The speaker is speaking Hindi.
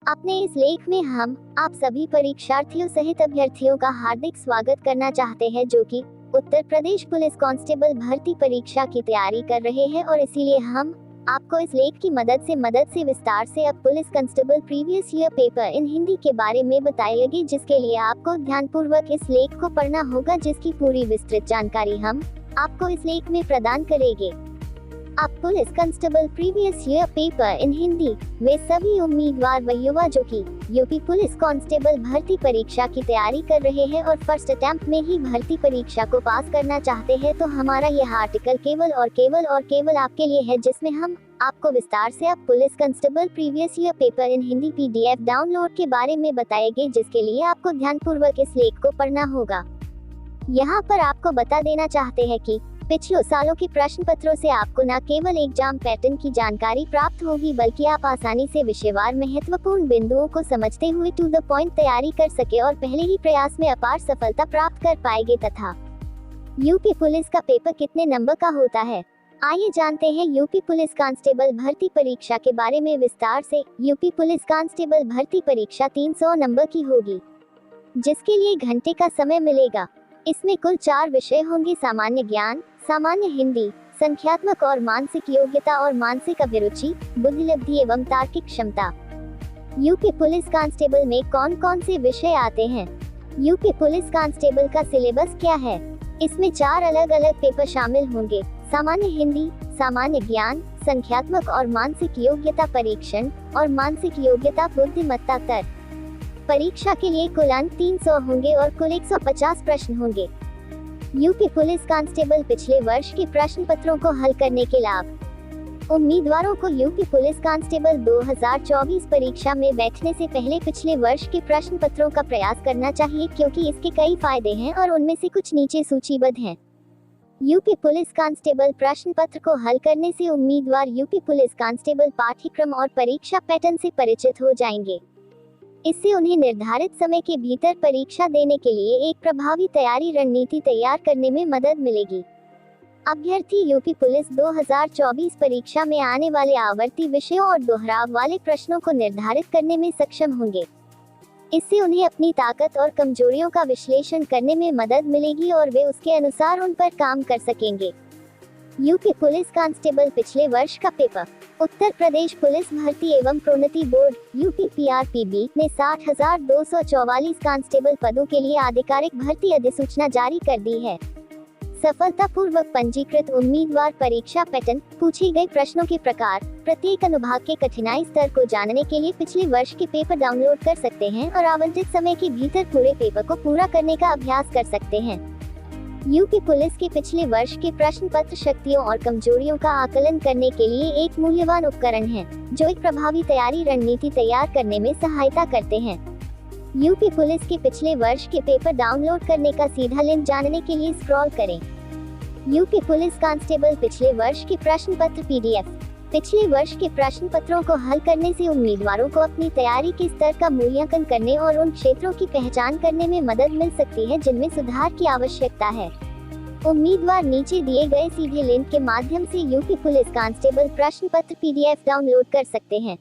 अपने इस लेख में हम आप सभी परीक्षार्थियों सहित अभ्यर्थियों का हार्दिक स्वागत करना चाहते हैं जो कि उत्तर प्रदेश पुलिस कांस्टेबल भर्ती परीक्षा की तैयारी कर रहे हैं और इसीलिए हम आपको इस लेख की मदद से विस्तार से अब police constable previous year paper in Hindi के बारे में बताएंगे, जिसके लिए आपको ध्यानपूर्वक इस लेख को पढ़ना होगा, जिसकी पूरी विस्तृत जानकारी हम आपको इस लेख में प्रदान करेंगे। अब police constable previous year paper in Hindi वे सभी उम्मीदवार व युवा जो कि यूपी पुलिस कांस्टेबल भर्ती परीक्षा की तैयारी कर रहे हैं और फर्स्ट अटेम्प्ट में ही भर्ती परीक्षा को पास करना चाहते हैं, तो हमारा यह आर्टिकल केवल आपके लिए है, जिसमें हम आपको विस्तार से अब police constable previous year paper in Hindi PDF download के बारे में बताएंगे, जिसके लिए आपको ध्यानपूर्वक इस लेख को पढ़ना होगा। यहाँ पर आपको बता देना चाहते हैं कि पिछले सालों के प्रश्न पत्रों से आपको न केवल एग्जाम पैटर्न की जानकारी प्राप्त होगी, बल्कि आप आसानी से विषयवार महत्वपूर्ण बिंदुओं को समझते हुए टू द पॉइंट तैयारी कर सके और पहले ही प्रयास में अपार सफलता प्राप्त कर पाएंगे। तथा यूपी पुलिस का पेपर कितने नंबर का होता है, आइए जानते हैं यूपी पुलिस कांस्टेबल भर्ती परीक्षा के बारे में विस्तार से। यूपी पुलिस कांस्टेबल भर्ती परीक्षा 300 नंबर की होगी, जिसके लिए घंटे का समय मिलेगा। इसमें कुल 4 विषय होंगे: सामान्य ज्ञान, सामान्य हिंदी, संख्यात्मक और मानसिक योग्यता और मानसिक अभिरुचि, बुद्धिलब्धि एवं तार्किक क्षमता। यूपी पुलिस कांस्टेबल में कौन कौन से विषय आते हैं? यूपी पुलिस कांस्टेबल का सिलेबस क्या है? इसमें 4 अलग अलग पेपर शामिल होंगे: सामान्य हिंदी, सामान्य ज्ञान, संख्यात्मक और मानसिक योग्यता परीक्षण और मानसिक योग्यता बुद्धिमत्ता तर्क। परीक्षा के लिए कुल अंक 300 होंगे और कुल 150 प्रश्न होंगे। यूपी पुलिस कांस्टेबल पिछले वर्ष के प्रश्न पत्रों को हल करने के लाभ। उम्मीदवारों को यूपी पुलिस कांस्टेबल 2024 परीक्षा में बैठने से पहले पिछले वर्ष के प्रश्न पत्रों का प्रयास करना चाहिए, क्योंकि इसके कई फायदे हैं और उनमें से कुछ नीचे सूचीबद्ध हैं। यूपी पुलिस कांस्टेबल प्रश्न पत्र को हल करने से उम्मीदवार यूपी पुलिस कांस्टेबल पाठ्यक्रम और परीक्षा पैटर्न से परिचित हो जाएंगे। इससे उन्हें निर्धारित समय के भीतर परीक्षा देने के लिए एक प्रभावी तैयारी रणनीति तैयार करने में मदद मिलेगी। अभ्यर्थी यूपी पुलिस 2024 परीक्षा में आने वाले आवर्ती विषयों और दोहराव वाले प्रश्नों को निर्धारित करने में सक्षम होंगे। इससे उन्हें अपनी ताकत और कमजोरियों का विश्लेषण करने में मदद मिलेगी और वे उसके अनुसार उन पर काम कर सकेंगे। यूपी पुलिस कांस्टेबल पिछले वर्ष का पेपर। उत्तर प्रदेश पुलिस भर्ती एवं प्रोन्नति बोर्ड UPPRPB ने 60,244 कांस्टेबल पदों के लिए आधिकारिक भर्ती अधिसूचना जारी कर दी है। सफलतापूर्वक पंजीकृत उम्मीदवार परीक्षा पैटर्न, पूछे गए प्रश्नों के प्रकार, प्रत्येक अनुभाग के कठिनाई स्तर को जानने के लिए पिछले वर्ष के पेपर डाउनलोड कर सकते हैं और आवंटित समय के भीतर पूरे पेपर को पूरा करने का अभ्यास कर सकते हैं। यूपी पुलिस के पिछले वर्ष के प्रश्न पत्र शक्तियों और कमजोरियों का आकलन करने के लिए एक मूल्यवान उपकरण है, जो एक प्रभावी तैयारी रणनीति तैयार करने में सहायता करते हैं। यूपी पुलिस के पिछले वर्ष के पेपर डाउनलोड करने का सीधा लिंक जानने के लिए स्क्रॉल करें। यूपी पुलिस कांस्टेबल पिछले वर्ष के प्रश्न पत्र PDF। पिछले वर्ष के प्रश्न पत्रों को हल करने से उम्मीदवारों को अपनी तैयारी के स्तर का मूल्यांकन करने और उन क्षेत्रों की पहचान करने में मदद मिल सकती है जिनमें सुधार की आवश्यकता है। उम्मीदवार नीचे दिए गए सीधे लिंक के माध्यम से यूपी पुलिस कांस्टेबल प्रश्न पत्र PDF डाउनलोड कर सकते हैं।